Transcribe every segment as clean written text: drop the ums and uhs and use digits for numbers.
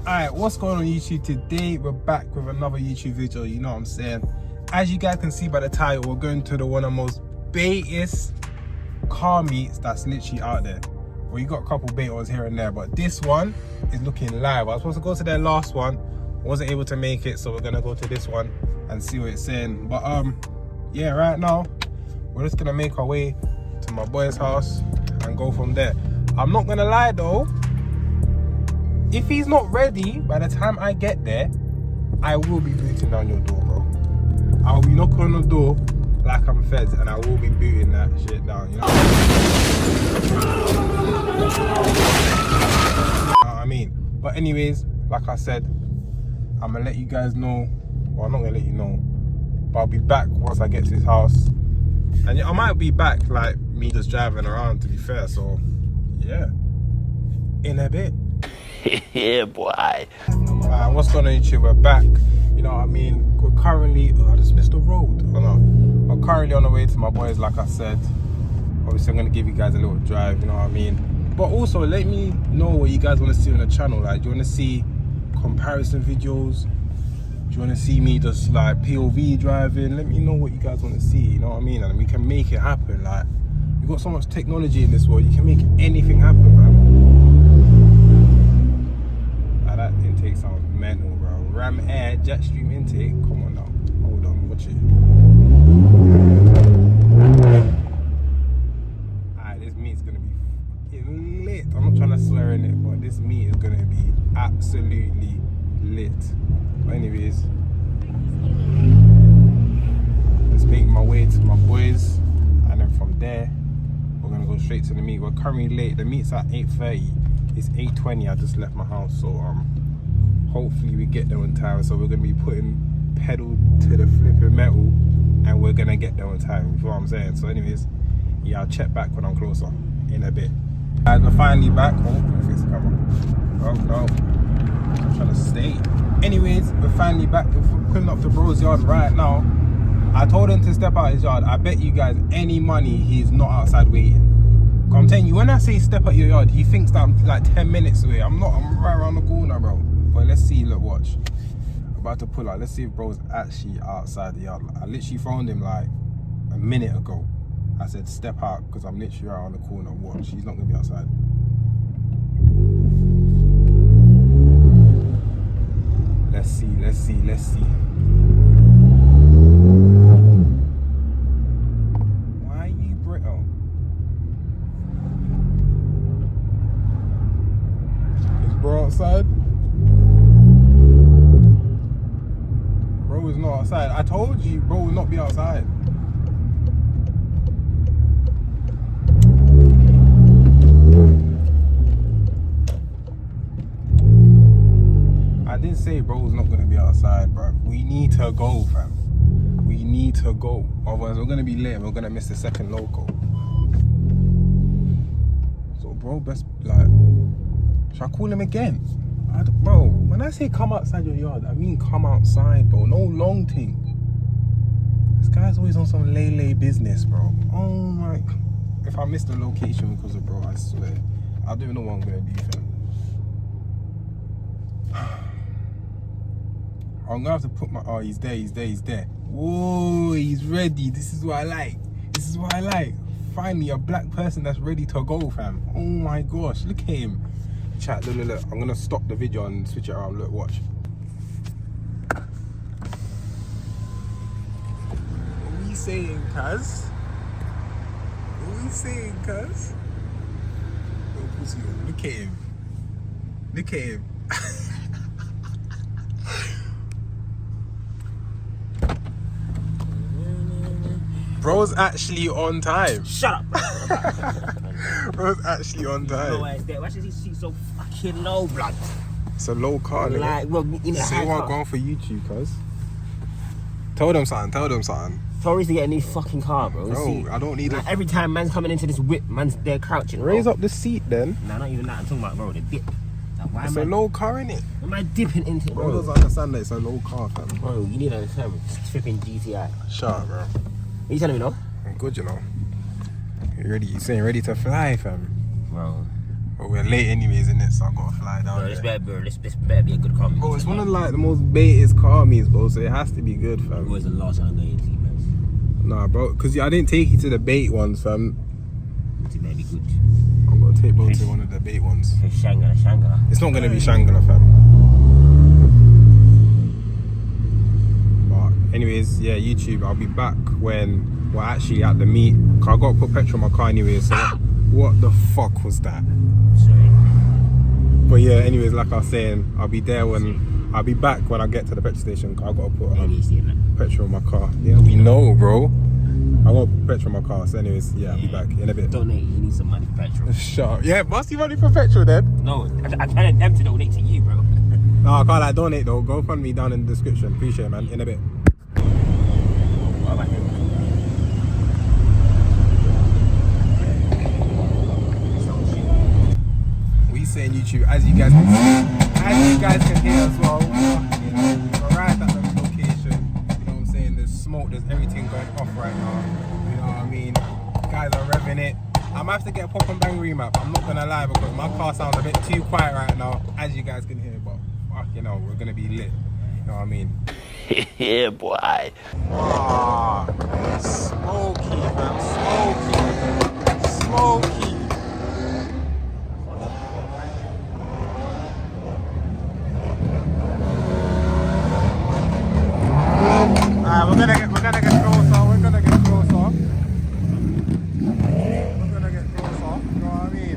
Alright, what's going on YouTube? Today we're back with another YouTube video, you know what I'm saying? As you guys can see by the title, we're going to one of the most baitest car meets that's literally out there. Well, you got a couple bait ones here and there, but this one is looking live. I was supposed to go to their last one, wasn't able to make it, so we're gonna go to this one and see what it's saying. But yeah, right now we're just gonna make our way to my boy's house and go from there. I'm not gonna lie though, if he's not ready by the time I get there, I will be booting down your door, bro. I'll be knocking on the door like I'm fed, and I will be booting that shit down, you know what I mean? But anyways, like I said, I'm gonna let you guys know, well, I'm not gonna let you know, but I'll be back once I get to his house. And I might be back like me just driving around, to be fair, so yeah, in a bit. Yeah, boy. What's going on YouTube? We're back. You know what I mean? We're currently, I just missed the road. Oh no. We're currently on the way to my boys, like I said. Obviously, I'm going to give you guys a little drive, you know what I mean? But also, let me know what you guys want to see on the channel. Like, do you want to see comparison videos? Do you want to see me just like POV driving? Let me know what you guys want to see, you know what I mean? And we can make it happen. Like, we've got so much technology in this world, you can make anything happen, man. That intake sounds mental, bro. Ram Air Jetstream intake. Come on now. Hold on, watch it. Alright, this meat's gonna be fucking lit. I'm not trying to swear in it, but this meat is gonna be absolutely lit. But anyways, let's make my way to my boys, and then from there we're gonna go straight to the meet. We're currently late. The meet's at 8:30. It's 8:20. I just left my house, so hopefully we get there on time. So we're gonna be putting pedal to the flipping metal, and we're gonna get there on time. You know what I'm saying? So, anyways, yeah, I'll check back when I'm closer in a bit. Guys, we're finally back. Oh, let me fix the camera. Oh no, I'm trying to stay. Anyways, we're finally back. We're putting up the bro's yard right now. I told him to step out his yard. I bet you guys any money he's not outside waiting. I'm telling you, when I say step out your yard, he thinks that I'm like 10 minutes away. I'm not, I'm right around the corner, bro. But let's see, look, watch. I'm about to pull out. Let's see if bro's actually outside the yard. I literally phoned him like a minute ago. I said, step out, because I'm literally right around the corner. Watch, he's not going to be outside. Let's see, let's see, let's see. Bro outside? Bro is not outside. I told you, bro will not be outside. I did say bro was not gonna be outside, bro. We need to go, fam. We need to go. Otherwise we're gonna be late and we're gonna miss the second local. So bro, best like, should I call him again? Bro, when I say come outside your yard, I mean come outside, bro. No long thing. This guy's always on some lay business, bro. Oh my. If I miss the location because of bro, I swear. I don't even know what I'm going to do, fam. I'm going to have to put my... Oh, he's there, he's there, he's there. Whoa, he's ready. This is what I like. This is what I like. Finally, a black person that's ready to go, fam. Oh my gosh, look at him. Chat, look, look, look. I'm gonna stop the video and switch it around. Look, watch. What are we saying, cuz? What are we saying, cuz? Look at him. Look at him. Bro's actually on time. Shut up, bro. Bro's actually on time. No, why is his seat so fucking low, blood? It's a low car, nigga. Like, well, in a Say high what car. going for YouTube, cuz. Tell them something, tell them something. Tories to get a new fucking car, bro. Bro, See, I don't need like, it. every time man's coming into this whip, man's there crouching. Raise bro. up the seat then. Nah, not even that. I'm talking about, bro, the dip. Like, why It's a am low car, innit? I dipping into it, Bro bro? doesn't understand that it's a low car, fam. Bro, you need to understand. It's tripping GTI. Shut up, bro. What you telling me, no? I'm good, you know. You ready? You saying ready to fly, fam? Bro. But we're late anyways, innit? So I gotta fly down Bro, this there. better be a good car. Bro, it's one of like the most baitest car meets, bro. So it has to be good, fam. Always the last one I'm going to, man. Nah, bro, cause I didn't take you to the bait ones, fam. It better be good. I'm gonna take bro to one of the bait ones. Shangri-La. It's not gonna be Shangri-La, fam. But anyways, yeah, YouTube. I'll be back when we're actually at the meet. Cause I gotta put petrol in my car anyway. So what the fuck was that? Sorry. But yeah, anyways, like I was saying, I'll be back when I get to the petrol station. Cause I gotta put petrol in my car. Yeah, we know, bro. I gotta put petrol in my car. So anyways, yeah, I'll be back in a bit. Donate, you need some money for petrol. Shut up. Yeah, must you money for petrol then? No, I tell them to donate to you, bro. No, I can't like donate though. Go fund me down in the description. Appreciate it, man. In a bit. What about him? We saying YouTube, as you guys can hear as well. You know, we're right at the location. You know what I'm saying? There's smoke, there's everything going off right now. You know what I mean? Guys are revving it. I might have to get a pop and bang remap. I'm not gonna lie because my car sounds a bit too quiet right now, as you guys can hear. But fuck, you know, we're gonna be lit. You know what I mean? Yeah, boy. Ah, smoky, man, smoky. Alright, we're gonna get closer. We're gonna get closer. You know what I mean?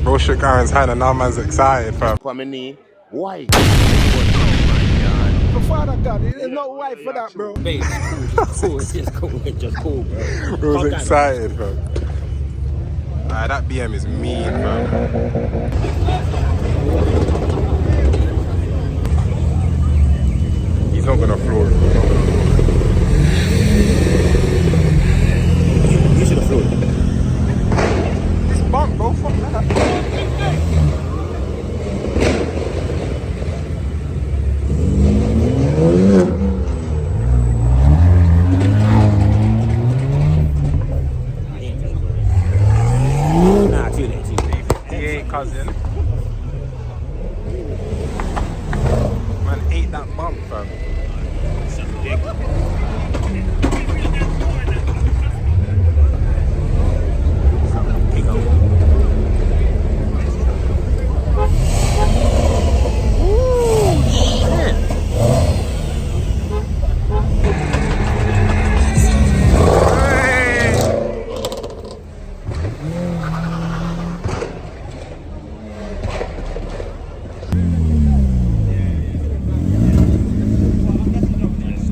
Bro shook Aaron's hand and now man's excited, fam. Why? Before that, God, there's no wife for that, bro. Babe, it's cool. It's just cool. It's just cool, bro. Bro's excited, fam. That BM is mean, fam. He's not gonna floor it. You should have flown. This bump, bro, fuck that. Nah, too late. 58 cousin. Man ate that bump, fam.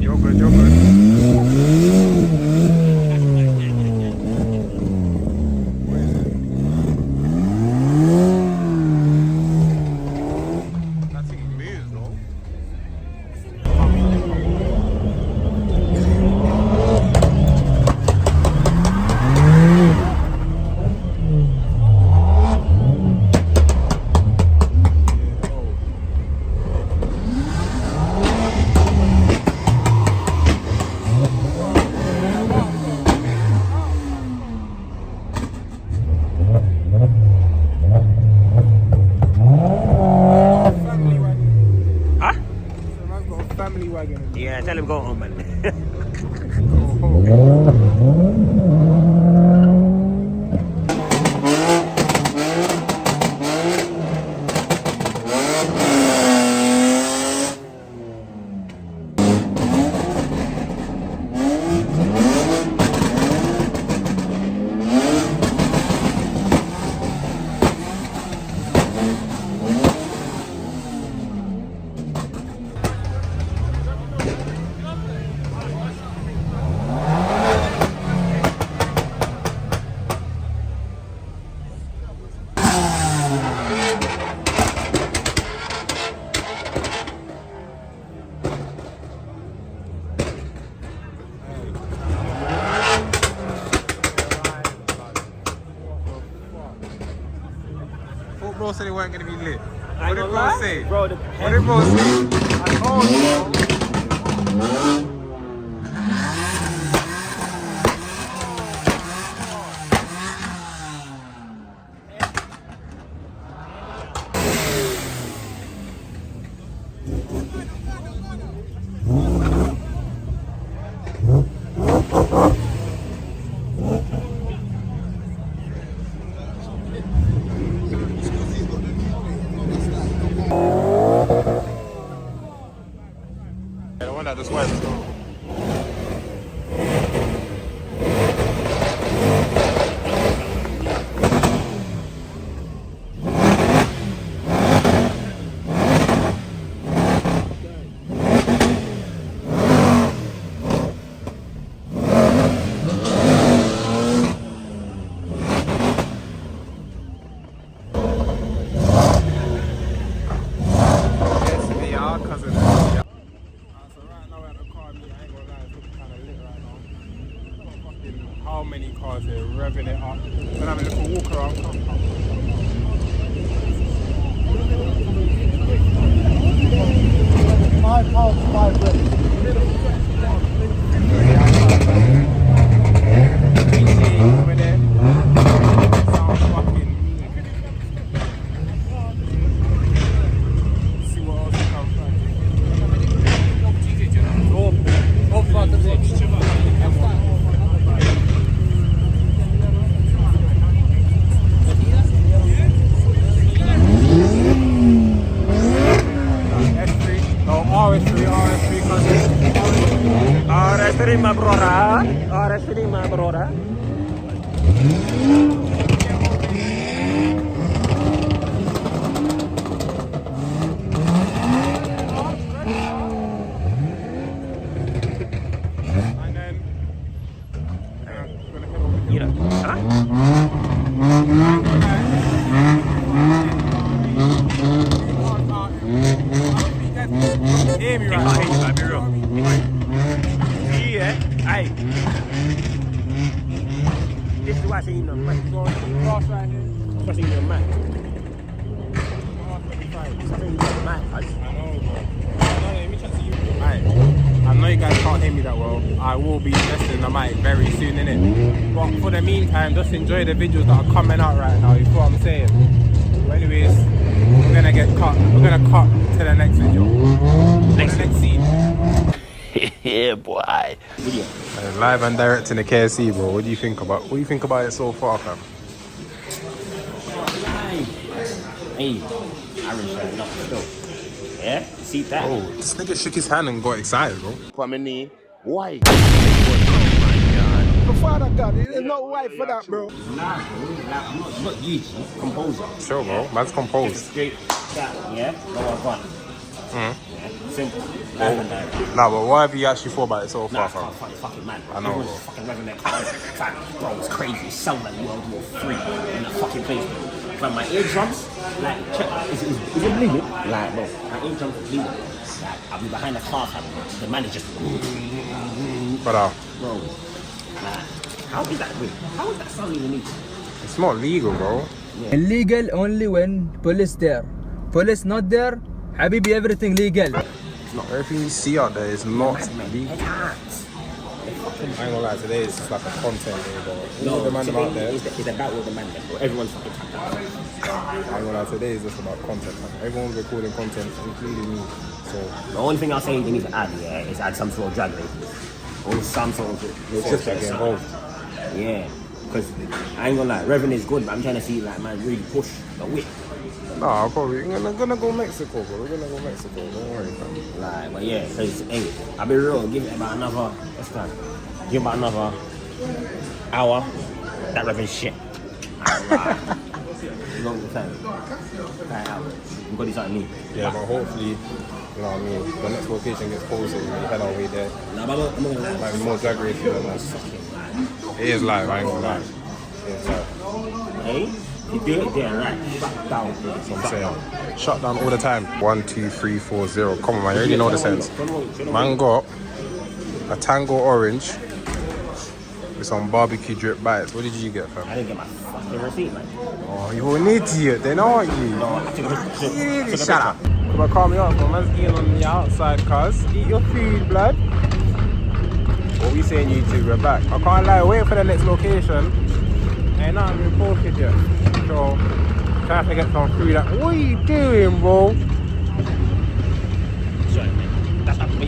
You're good, you're good. Where is it? thought bro said they weren't gonna be lit. I What did ain't bro gonna lie, say? bro, the What did bro say? I told you, bro. Yeah, the one that just went. Yes, they are cousins. Yeah. So right now we're at the car meet. I ain't gonna lie, it's looking kind of lit right now. Got fucking how many cars here, revving it up. Then having a little walk around. Come. 5 pounds, 5 ready. Over there. Sounds fucking mean. See what else we can find. S3, no RS3 cousins. Ahora estoy my brother. Ahora estoy my brother. And then I'm gonna head over here. You know, huh? Hear me I right hate you, man, be real. Yeah, hey. This is why I say you know, man. Cross right here. I say you know, man. I say you know, man. I know, bro. No, let me chat to you. Alright, I know you guys can't hear me that well. I will be investing in the mic very soon, innit? But for the meantime, just enjoy the videos that are coming out right now. You feel what I'm saying? But anyways, we're gonna get cut. We're gonna cut to the next video. Next scene. Yeah, boy. Video. Live and direct in the KFC, bro. What do you think about it so far, fam? Hey, I really tried not still. Yeah, see that? Oh, this nigga shook his hand and got excited, bro. Kwamini, why? Father God, there's no wife for that, bro. Nah, I'm not you, composer. Sure, bro. Man's composed. Straight, that, yeah, no one fun. Yeah, simple. Live and direct. Nah, but what have you actually thought about it so Nah, far, it's fam? fucking mad. I know. Everyone's fucking revving their cars. Fam, bro, it's crazy. It sounds like World War III in a fucking place, bro. But my eardrums, like, check, is it bleeding? Like, bro, my eardrums are bleeding. Like, I'll be behind the car, fam. The man is just, But bro, like, how is that weird? How is that sound even need? it's not legal, bro. Illegal only when police there. Police not there, Habibi, everything legal. Everything you see out there is not legal. Head hands. I ain't gonna lie, today is just like a content day, bro. All the man today out there. it's about all the man there, bro. Everyone's fucking tapped out. I ain't gonna lie, today is just about content, man. Everyone's recording content, including me. So The only thing I'll say they need to add, yeah, is add some sort of drag race. Or some sort of just like get involved. Yeah. Because I ain't gonna lie, Reverend is good, but I'm trying to see like man really push the whip. Nah, I'm probably gonna go Mexico, bro. We're gonna go Mexico. Don't worry, man. Like, but yeah, because hey, I'll be real, give it about another what's that? Give about another hour. That Reverend shit. Alright. You know what I'm saying? Right out. I'm gonna do something new. Yeah, but hopefully, you know what I mean, the next location gets posted and we head our way there. Nah, but I'm gonna lie. Might be more drag racing than that. It is live, I ain't gonna lie. It is live. Hey, you do it there, right? Back down. That's what I'm saying. Shut down all the time. 1, 2, 3, 4, 0. Come on, man, you already know the sense. Man got a Tango Orange, with some barbecue drip bites. What did you get, fam? I didn't get my fucking receipt, man. Oh, you're an idiot then, aren't you? No, I took a Shut up. Come on, calm me off, man. Man's eating on the outside, cuz. Eat your food, blood. What we saying, YouTube? We're back. I can't lie, wait for the next location. Ain't nothing been posted yet. So, trying to get some food. What are you doing, bro? Sorry, man. That's not me.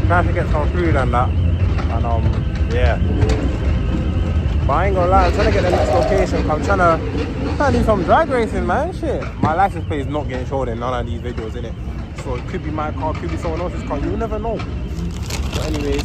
Trying to get some food and that. And, yeah. But I ain't gonna lie, I'm trying to get the next location. I'm trying to do some drag racing, man. Shit. My license plate is not getting showed in none of these videos, innit? So it could be my car, could be someone else's car. You'll never know. But anyways,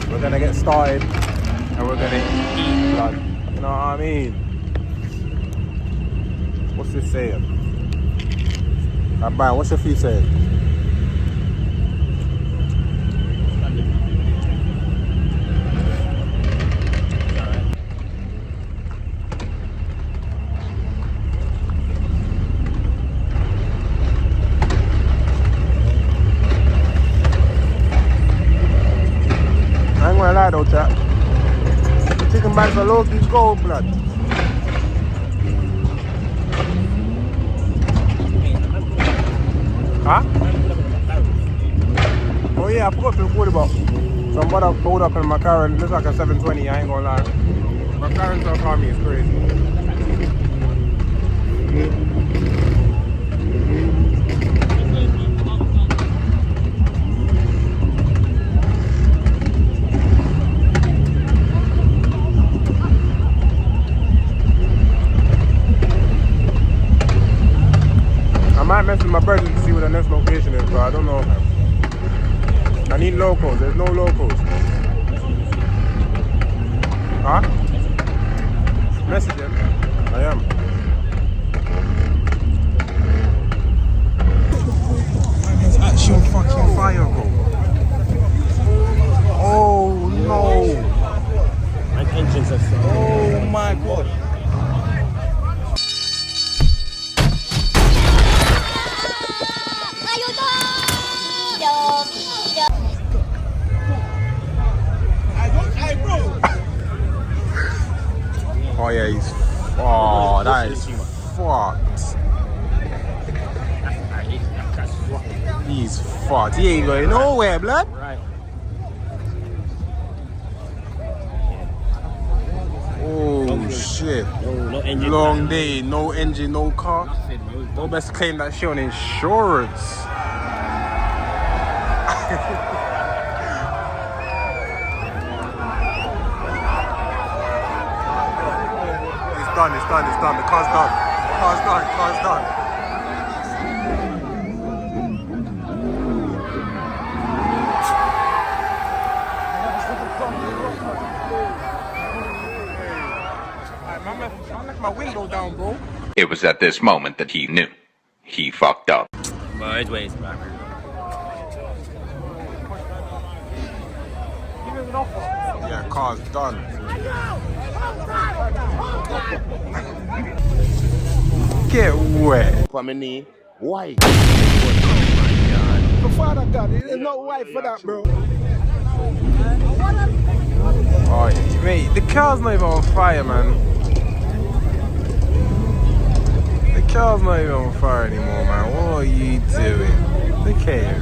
we're gonna get started and we're gonna eat blood. You know what I mean? What's this saying? Brian, what's your feet saying? I ain't gonna lie though, chat. The chicken bags are low-key gold, blood. Huh? Oh yeah, I forgot to record about. Some brother pulled up in McLaren. Looks like a 720, I ain't gonna lie. McLaren to car me is crazy. I might mess with my brother to see where the next location is, but I don't know. I need locals. There's no locals. Huh? Message him. I am. It's actual fucking fire, bro. Oh no. My engines are so. Oh my god. Oh yeah, he's. Oh, that is fucked. He's fucked. He ain't going nowhere, blood. Right. Oh shit. No engine. Long day, no engine, no car. No best claim that shit on insurance. It's done. The car's done. Car's done. I left my window down, bro. It was at this moment that he knew. He fucked up. But ways, man. Yeah, car's done. Get wet. For my knee. Why? The father God, there's no wife for that, bro. Oh, mate, the car's not even on fire, man. The car's not even on fire anymore, man. What are you doing? Look at him.